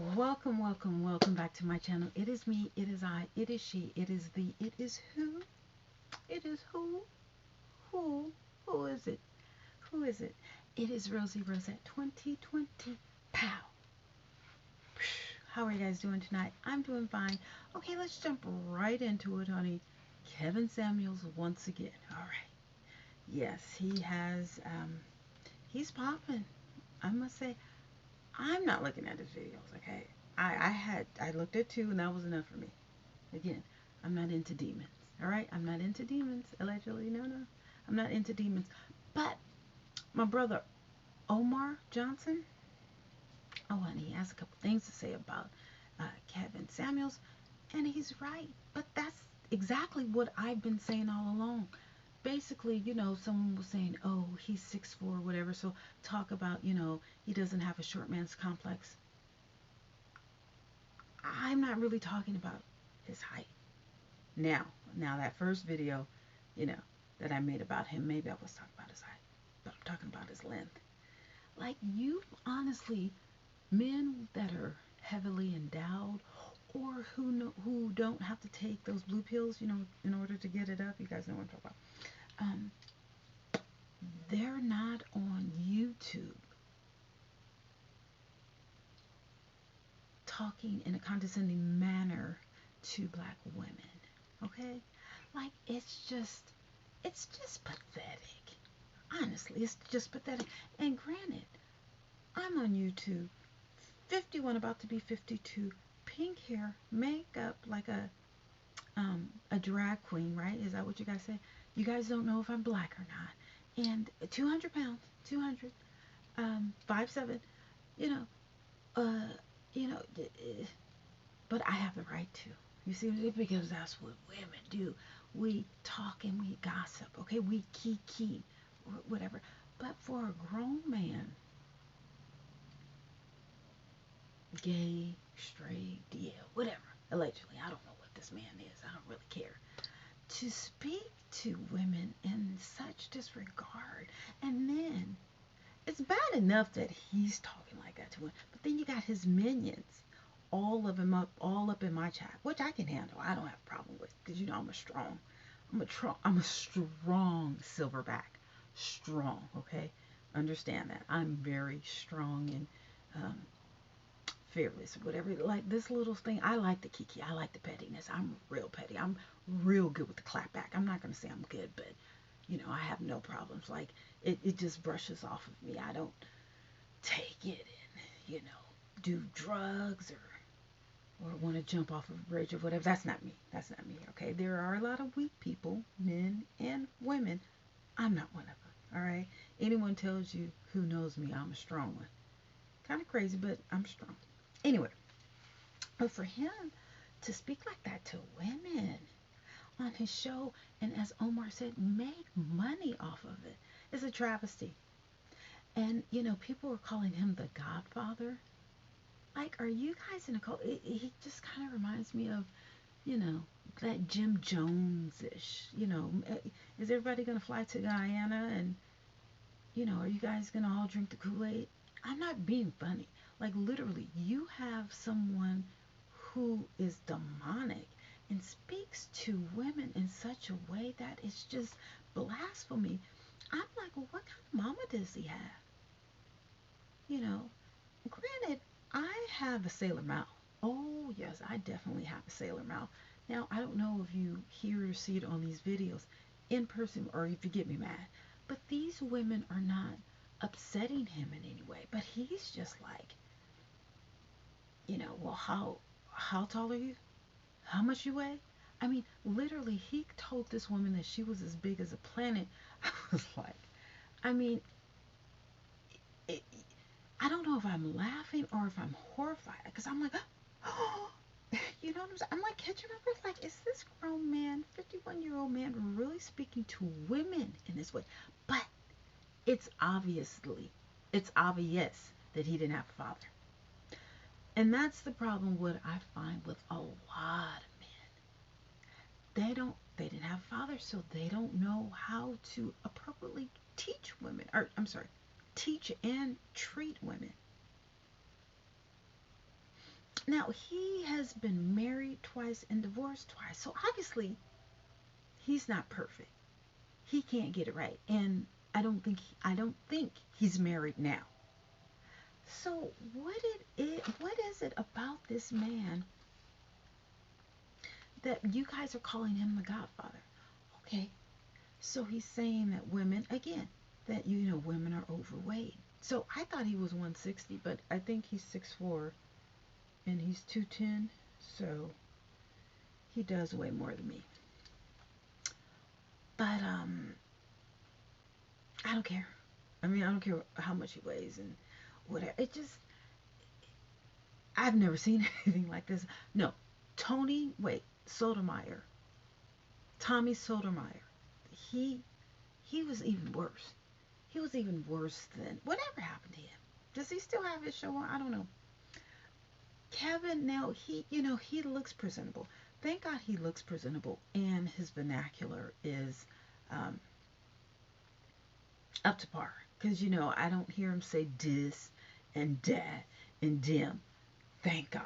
Welcome, welcome, welcome back to my channel. It is me, it is I, it is she, it is the, it is who, it is who, who is it? Who is it? It is Rosie Rosette 2020. Pow! How are you guys doing tonight? I'm doing fine. Okay, let's jump right into it, honey. Kevin Samuels once again. All right. Yes, he's popping. I must say, I'm not looking at his videos, okay? I looked at two and that was enough for me. Again, I'm not into demons. All right, I'm not into demons. Allegedly, no, no, I'm not into demons. But my brother Omar Johnson, oh, and he has a couple things to say about Kevin Samuels, and he's right. But that's exactly what I've been saying all along. Basically, someone was saying, oh, he's 6'4", whatever. So talk about, he doesn't have a short man's complex. I'm not really talking about his height. Now that first video, you know, that I made about him, maybe I was talking about his height, but I'm talking about his length. Like, you honestly, men that are heavily endowed or who don't have to take those blue pills, in order to get it up, you guys know what I'm talking about. They're not on YouTube talking in a condescending manner to black women. Okay? Like, it's just pathetic. Honestly, it's just pathetic. And granted, I'm on YouTube, 51, about to be 52, pink hair, makeup like a drag queen, right? Is that what you guys say? You guys don't know if I'm black or not. And 200 pounds, 200, 5'7", you know, uh, you know, but I have the right to. You see, because that's what women do. We talk and we gossip, okay? We kiki, whatever. But for a grown man, gay, straight, yeah, whatever, allegedly, I don't know what this man is. I don't really care. To speak to women in such disregard, and then it's bad enough that he's talking like that to women, but then you got his minions, all up in my chat, which I can handle. I don't have a problem with, because I'm a strong silverback, strong. Okay, understand that I'm very strong and um, fearless, whatever. Like this little thing, I like the kiki, I like the pettiness. I'm real petty. I'm real good with the clap back. I'm not gonna say I'm good, but I have no problems. Like it just brushes off of me. I don't take it and do drugs or want to jump off of a bridge or whatever. That's not me. That's not me. Okay, there are a lot of weak people, men and women. I'm not one of them. All right. Anyone tells you who knows me, I'm a strong one. Kind of crazy, but I'm strong. Anyway, but for him to speak like that to women on his show, and as Omar said, make money off of it, is a travesty. And people are calling him the Godfather. Like, are you guys in a cult? He just kind of reminds me of, you know, that Jim Jones-ish. Is everybody gonna fly to Guyana, and are you guys gonna all drink the Kool-Aid? I'm not being funny. Like, literally, you have someone who is demonic and speaks to women in such a way that it's just blasphemy. I'm like, well, what kind of mama does he have? Granted, I have a sailor mouth. Oh, yes, I definitely have a sailor mouth. Now, I don't know if you hear or see it on these videos in person or if you get me mad, but these women are not upsetting him in any way. But he's just like, well, how tall are you? How much you weigh? I mean, literally, he told this woman that she was as big as a planet. I was like, I mean, it, I don't know if I'm laughing or if I'm horrified, because I'm like, oh, you know what I'm saying? I'm like catching my breath. Like, is this grown man, 51-year-old man, really speaking to women in this way? But it's it's obvious that he didn't have a father. And that's the problem what I find with a lot of men. They didn't have a father, so they don't know how to appropriately teach women, or I'm sorry, teach and treat women. Now, he has been married twice and divorced twice. So obviously, he's not perfect. He can't get it right. And I don't think he's married now. So what is it about this man that you guys are calling him the Godfather? Okay. So he's saying that women, again, that women are overweight. So I thought he was 160, but I think he's 6'4" and he's 210. So he does weigh more than me. But I don't care. I mean, I don't care how much he weighs and whatever. It just, I've never seen anything like this. No, Sotomayor, Tommy Sotomayor. He he was even worse. He was even worse than whatever happened to him. Does he still have his show on? I don't know. Kevin, now he looks presentable. Thank God he looks presentable, and his vernacular is um, up to par. Because I don't hear him say dis and dat and dim. Thank God.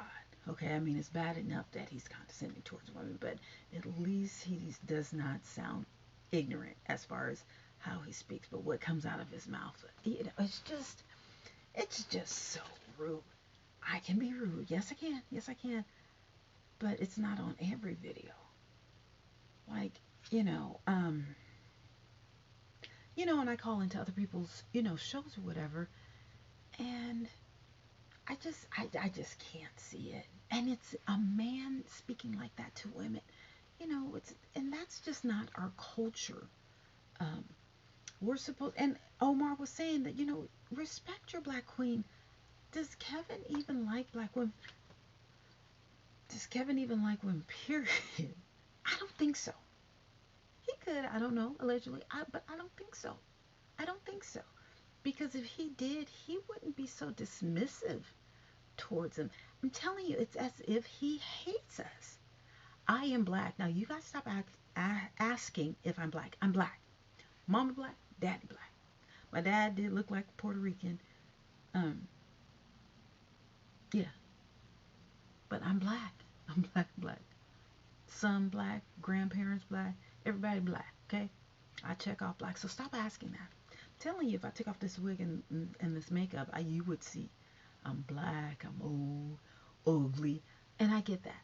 Okay, I mean it's bad enough that he's condescending towards women, but at least he does not sound ignorant as far as how he speaks. But what comes out of his mouth, it's just so rude. I can be rude. Yes, I can. Yes, I can. But it's not on every video. Like, you know, um, and I call into other people's, shows or whatever, and I just can't see it. And it's a man speaking like that to women. And that's just not our culture. Um, we're supposed, and Omar was saying that, respect your black queen. Does Kevin even like black women? Does Kevin even like women? Period. I don't think so. He could, I don't know, allegedly, but I don't think so. I don't think so. Because if he did, he wouldn't be so dismissive towards him. I'm telling you, it's as if he hates us. I am black. Now, you guys stop asking if I'm black. I'm black. Mama black, daddy black. My dad did look like Puerto Rican. Um, yeah, but I'm black. I'm black, black. Son black, grandparents black, everybody black, okay? I check off black. So stop asking that. I'm telling you, if I take off this wig and this makeup, you would see I'm black, I'm old, ugly, and I get that.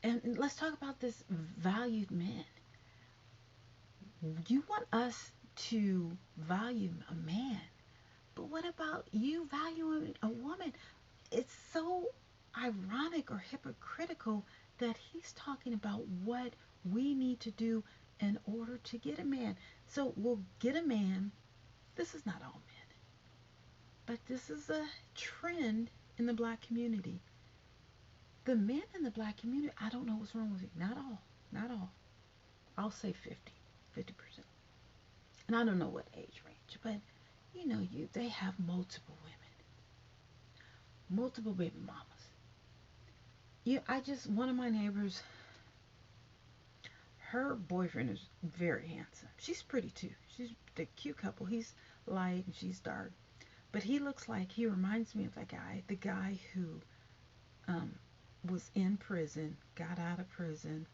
And let's talk about this valued man. You want us to value a man, but what about you valuing a woman? It's so ironic or hypocritical that he's talking about what we need to do in order to get a man. So we'll get a man. This is not all men, but this is a trend in the black community. The men in the black community, I don't know what's wrong with it. Not all. Not all. I'll say 50%. And I don't know what age range, but they have multiple women, multiple baby mamas. One of my neighbors, her boyfriend is very handsome. She's pretty too. She's the cute couple. He's light and she's dark. But he reminds me of the guy who um, was in prison, got out of prison,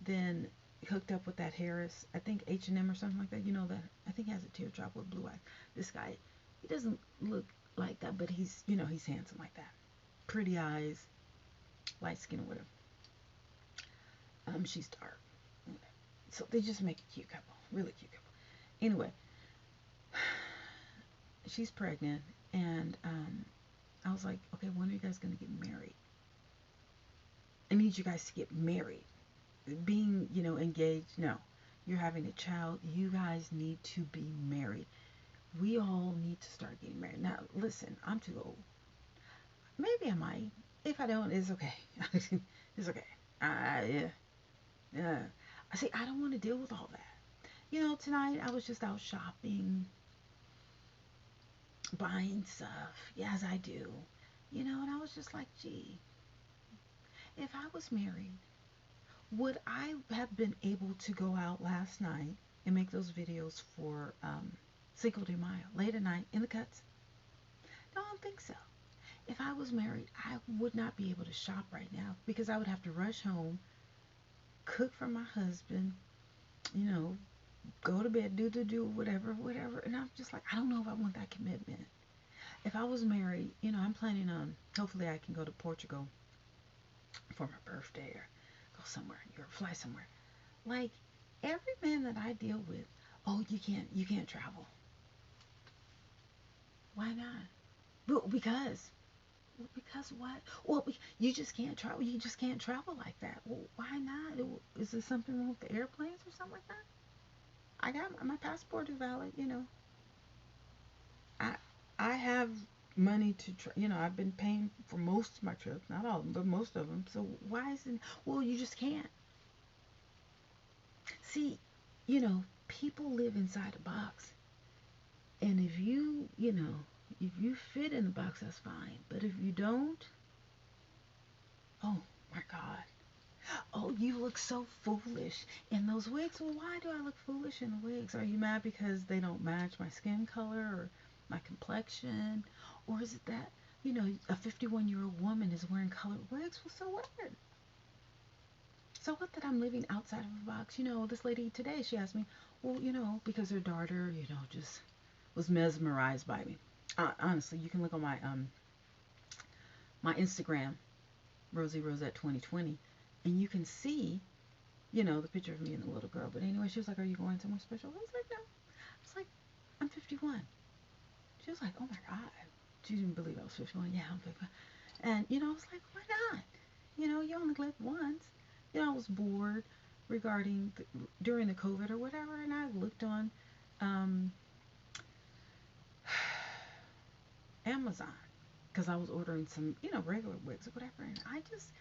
then hooked up with that Harris, I think H&M or something like that. That I think he has a teardrop with blue eyes. This guy, he doesn't look like that, but he's handsome like that. Pretty eyes, light skin or whatever. She's dark. So they just make a cute couple, really cute couple. Anyway, she's pregnant, and I was like, okay, when are you guys gonna get married? I need you guys to get married. Being, engaged, no. You're having a child. You guys need to be married. We all need to start getting married. Now, listen, I'm too old. Maybe I might. If I don't, it's okay. It's okay. Yeah. Yeah. I see. I don't want to deal with all that. Tonight I was just out shopping, buying stuff. Yes, I do. And I was just like, gee, if I was married, would I have been able to go out last night and make those videos for Cinco de Mayo, late at night, in the cuts? No, I don't think so. If I was married, I would not be able to shop right now because I would have to rush home, cook for my husband, you know, go to bed, do whatever, whatever. And I'm just like, I don't know if I want that commitment. If I was married, I'm planning on, hopefully I can go to Portugal for my birthday or go somewhere in Europe, fly somewhere. Like every man that I deal with, oh, you can't travel. Why not? Well, because what? Well, you just can't travel. You just can't travel like that. Well, why not? Is there something wrong with the airplanes or something like that? I got my passport is valid. I I have money to I've been paying for most of my trips, not all of them, but most of them. So why isn't? Well, you just can't. See, people live inside a box, and if you fit in the box, that's fine. But if you don't, oh my God. Oh, you look so foolish in those wigs. Well, why do I look foolish in the wigs? Are you mad because they don't match my skin color or my complexion? Or is it that, a 51-year-old woman is wearing colored wigs? Well, so what? So what that I'm living outside of a box? This lady today, she asked me, well, because her daughter, just was mesmerized by me. Honestly, you can look on my Instagram, Rosie Rosette 2020, and you can see the picture of me and the little girl. But anyway, she was like, are you going somewhere special? I was like, no. I was like, I'm 51. She was like, oh my God. She didn't believe I was 51. Yeah, I'm 51. And, I was like, why not? You only live once. I was bored during the COVID or whatever, and I looked on um, Amazon because I was ordering some, regular wigs or whatever, and I just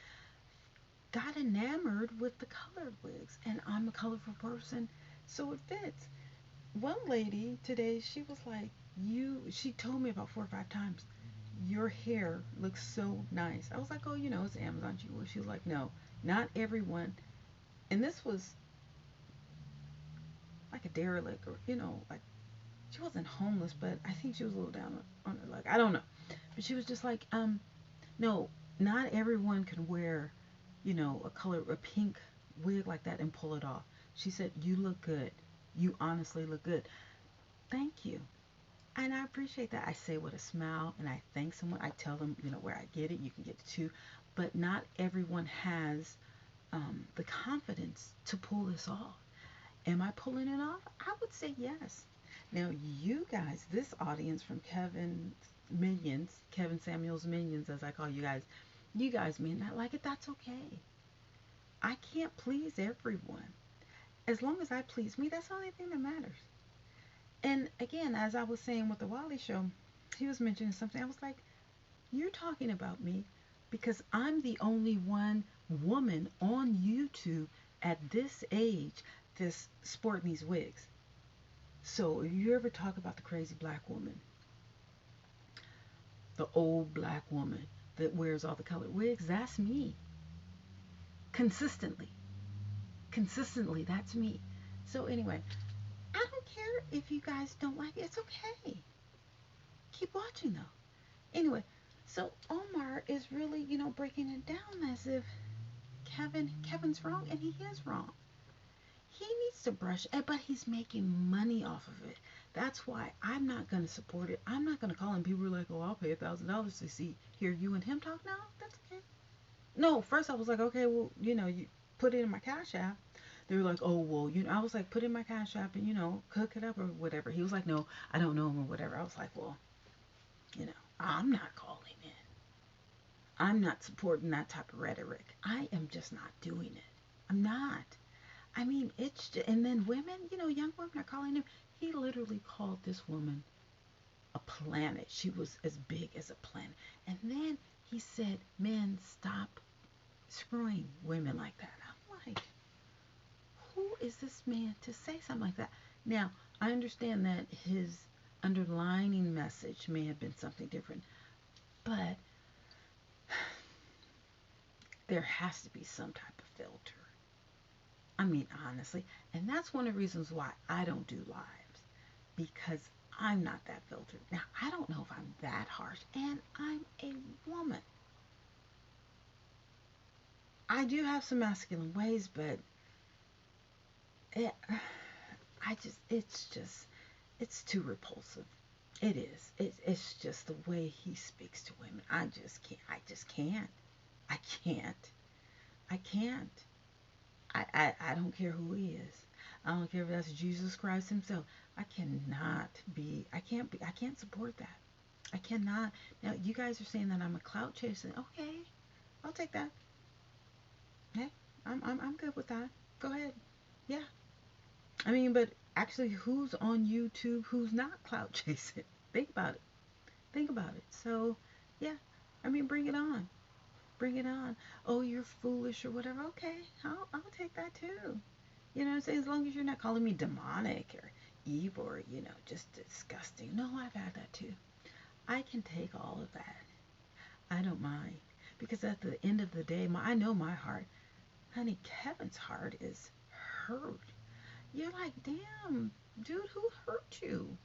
got enamored with the colored wigs, and I'm a colorful person, so it fits. One lady today, she was like, she told me about 4 or 5 times, your hair looks so nice. I was like, oh, it's Amazon. She was like, no, not everyone. And this was like a derelict, or, like, she wasn't homeless, but I think she was a little down on her luck. I don't know. But she was just like, no, not everyone can wear, a pink wig like that and pull it off. She said, you look good. You honestly look good. Thank you. And I appreciate that. I say with a smile and I thank someone. I tell them, where I get it. You can get it too. But not everyone has the confidence to pull this off. Am I pulling it off? I would say yes. Now, you guys, this audience from Kevin Samuel's Minions, as I call you guys may not like it. That's okay. I can't please everyone. As long as I please me, that's the only thing that matters. And again, as I was saying with the Wally show, he was mentioning something. I was like, you're talking about me because I'm the only one woman on YouTube at this age that's sporting these wigs. So if you ever talk about the crazy black woman, the old black woman that wears all the colored wigs, that's me. Consistently. Consistently, that's me. So anyway, I don't care if you guys don't like it. It's okay. Keep watching though. Anyway, so Omar is really, breaking it down as if Kevin's wrong, and he is wrong. He needs to brush it, but he's making money off of it. That's why I'm not going to support it. I'm not going to call him. People are like, oh, I'll pay $1,000 to hear you and him talk. No, that's okay. No, first I was like, okay, well, you put it in my Cash App. They were like, oh, well, I was like, put in my Cash App and, cook it up or whatever. He was like, no, I don't know him or whatever. I was like, well, I'm not calling in. I'm not supporting that type of rhetoric. I am just not doing it. I'm not. I mean, it's just, and then women, young women are calling him. He literally called this woman a planet. She was as big as a planet. And then he said, men, stop screwing women like that. I'm like, who is this man to say something like that? Now, I understand that his underlining message may have been something different, but there has to be some type of filter. I mean, honestly. And that's one of the reasons why I don't do lives. Because I'm not that filtered. Now, I don't know if I'm that harsh, and I'm a woman. I do have some masculine ways, but it, it's too repulsive. It is. It's just the way he speaks to women. I just can't. I just can't. I can't. I can't. I don't care who he is. I don't care if that's Jesus Christ himself. I can't support that. I cannot. Now, you guys are saying that I'm a clout chaser. Okay, I'll take that. Hey, I'm good with that. Go ahead. Yeah. I mean, but actually, who's on YouTube who's not clout chasing? Think about it. Think about it. So, yeah. I mean, bring it on. Bring it on. Oh, you're foolish or whatever. Okay, I'll take that too. You know what I'm saying? As long as you're not calling me demonic or evil or, just disgusting. No, I've had that too. I can take all of that. I don't mind. Because at the end of the day, I know my heart. Honey, Kevin's heart is hurt. You're like, damn, dude, who hurt you?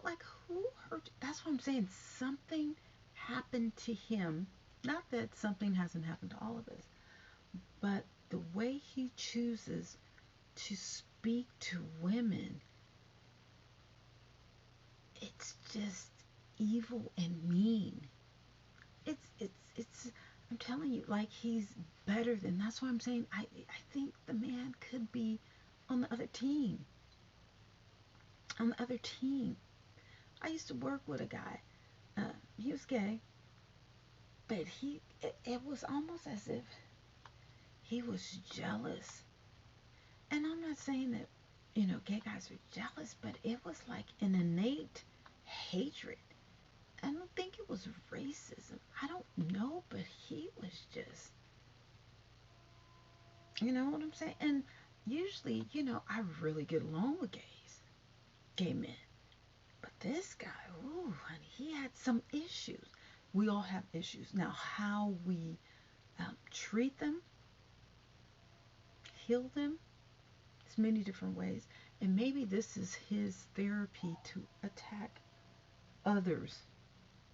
Like, who hurt you? That's what I'm saying. Something happened to him. Not that something hasn't happened to all of us, but the way he chooses to speak to women, it's just evil and mean. It's I'm telling you, like, he's better than. That's why I'm saying I think the man could be on the other team. On the other team. I used to work with a guy. He was gay, but it was almost as if he was jealous. And I'm not saying that, gay guys are jealous, but it was like an innate hatred. I don't think it was racism. I don't know, but he was just, you know what I'm saying? And usually, I really get along with gay men. But this guy, ooh, honey, he had some issues. We all have issues. Now, how we treat them, heal them, there's many different ways. And maybe this is his therapy to attack others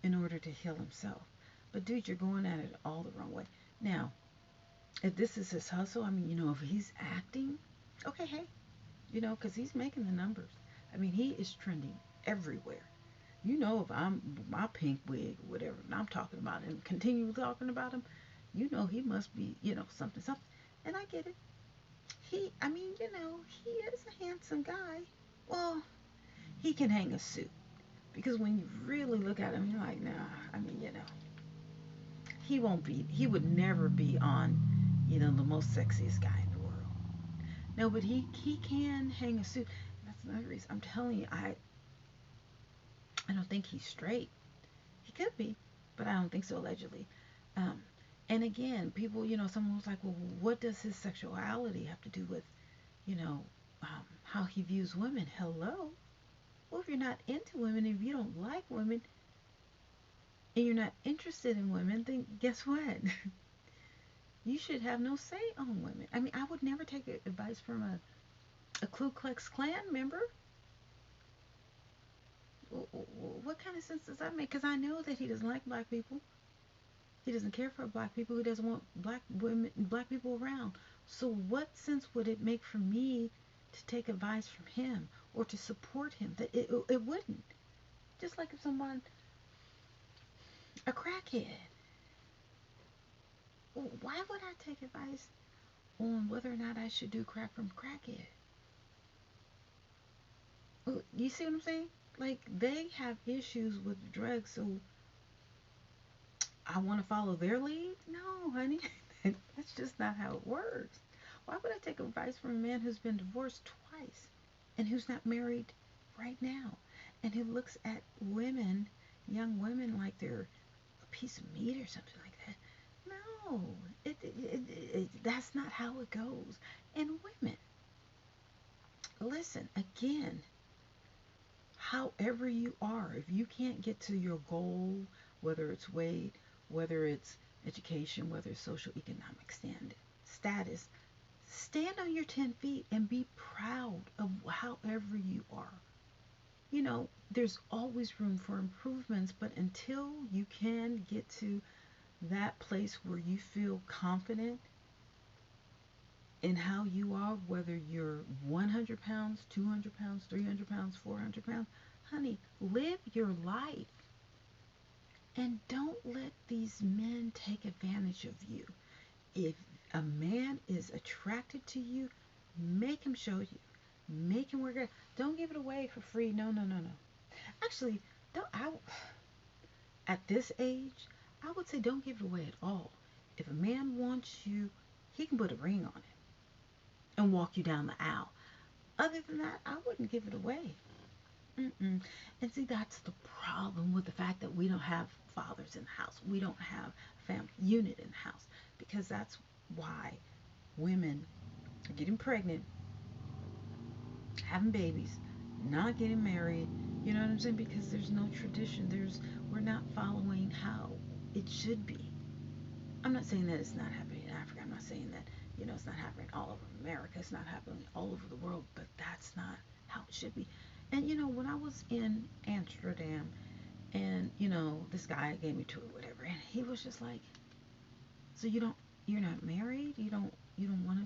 in order to heal himself. But dude, you're going at it all the wrong way. Now, if this is his hustle, I mean, if he's acting, okay, hey, because he's making the numbers. I mean, he is trending everywhere. If I'm my pink wig, whatever, and I'm talking about him, continue talking about him, he must be, something, something. And I get it. He is a handsome guy. Well, he can hang a suit. Because when you really look at him, you're like, nah, I mean, he would never be on, the most sexiest guy in the world. No, but he can hang a suit. That's another reason. I'm telling you, I don't think he's straight. He could be, but I don't think so, allegedly. Um, and again, people, someone was like, well, what does his sexuality have to do with, how he views women? Hello? Well, if you're not into women, if you don't like women, and you're not interested in women, then guess what? You should have no say on women. I mean, I would never take advice from a Ku Klux Klan member. What kind of sense does that make? Because I know that he doesn't like black people. He doesn't care for black people. He doesn't want black women, black people around. So what sense would it make for me to take advice from him or to support him? That it wouldn't. Just like if someone, a crackhead. Why would I take advice on whether or not I should do crack from a crackhead? You see what I'm saying? Like, they have issues with drugs, so I want to follow their lead? No, honey. That's just not how it works. Why would I take advice from a man who's been divorced twice and who's not married right now and who looks at women, young women, like they're a piece of meat or something like that? No, that's not how it goes. And women, listen, again, however you are, if you can't get to your goal, whether it's weight, whether it's education, whether it's social economic status, stand on your 10 feet and be proud of however you are. there's always room for improvements, but until you can get to that place where you feel confident in how you are, whether you're 100 pounds, 200 pounds, 300 pounds, 400 pounds, honey, live your life. And don't let these men take advantage of you. If a man is attracted to you, make him show you. Make him work it. Don't give it away for free. No, no, no, no. Actually, don't. At this age, I would say don't give it away at all. If a man wants you, he can put a ring on it and walk you down the aisle. Other than that, I wouldn't give it away. Mm-mm. And see, that's the problem with the fact that we don't have fathers in the house. We don't have a family unit in the house, because that's why women are getting pregnant, having babies, not getting married. You know what I'm saying? Because there's no tradition. We're not following how it should be. I'm not saying that it's not happening in Africa. I'm not saying that it's not happening all over America. It's not happening all over the world. But that's not how it should be. And when I was in Amsterdam, and this guy gave me to it, whatever, and he was just like, "So you're not married? You don't want to?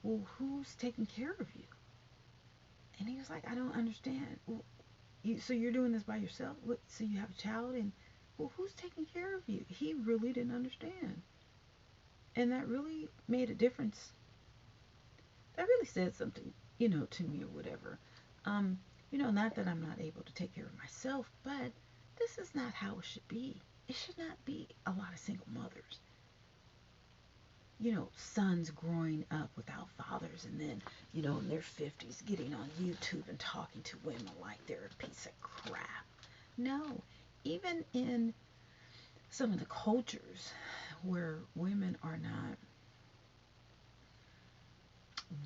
Well, who's taking care of you?" And he was like, "I don't understand. Well, so you're doing this by yourself? What, so you have a child, and well, who's taking care of you?" He really didn't understand, and that really made a difference. That really said something, to me or whatever. Not that I'm not able to take care of myself, but this is not how it should be. It should not be a lot of single mothers. Sons growing up without fathers, and then, in their 50s getting on YouTube and talking to women like they're a piece of crap. No, even in some of the cultures where women are not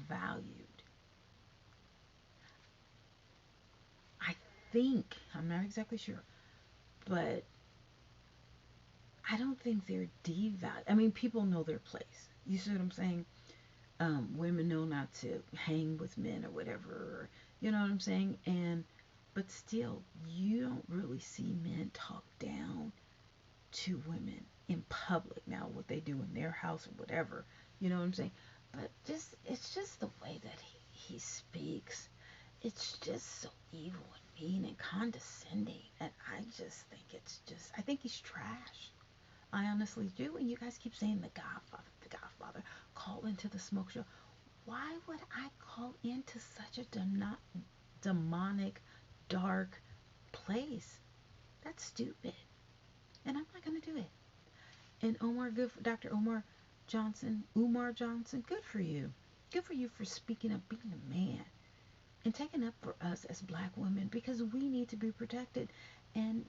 valued, I think, I'm not exactly sure, but I don't think they're devalued. I mean, people know their place. You see what I'm saying? Women know not to hang with men or whatever. Or, you know what I'm saying? But still, you don't really see men talk down to women in public. Now, what they do in their house or whatever, you know what I'm saying? But it's just the way that he speaks. It's just so evil and mean and condescending. And I just think I think he's trash. I honestly do. And you guys keep saying the Godfather, call into the smoke show. Why would I call into such a demonic, dark place? That's stupid. And I'm not going to do it. And Dr. Umar Johnson, good for you. Good for you for speaking up, being a man, and taking up for us as black women, because we need to be protected. And,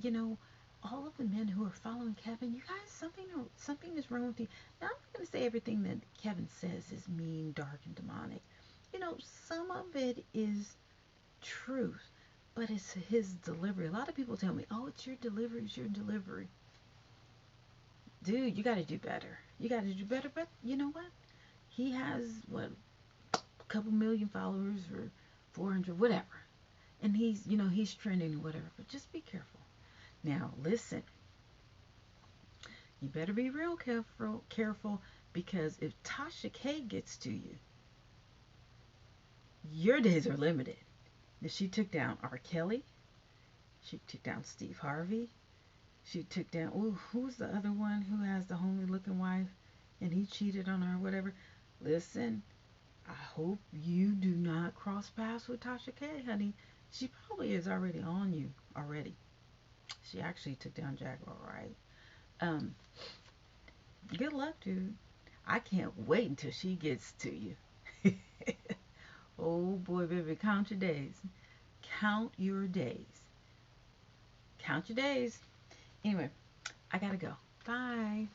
all of the men who are following Kevin, you guys, something is wrong with you. Now, I'm not going to say everything that Kevin says is mean, dark, and demonic. Some of it is truth, but it's his delivery. A lot of people tell me, "Oh, it's your delivery, it's your delivery." Dude, you got to do better. You got to do better. But you know what? He has, a couple million followers, or 400, whatever. And he's trending or whatever. But just be careful. Now, listen. You better be real careful, because if Tasha K gets to you, your days are limited. If she took down R. Kelly, she took down Steve Harvey, she took down, who's the other one who has the homely looking wife and he cheated on her or whatever? Listen, I hope you do not cross paths with Tasha K, honey. She probably is already on you already. She actually took down Jaguar, right? Good luck, dude. I can't wait until she gets to you. Oh boy, baby, count your days. Count your days. Count your days. Anyway, I gotta go. Bye.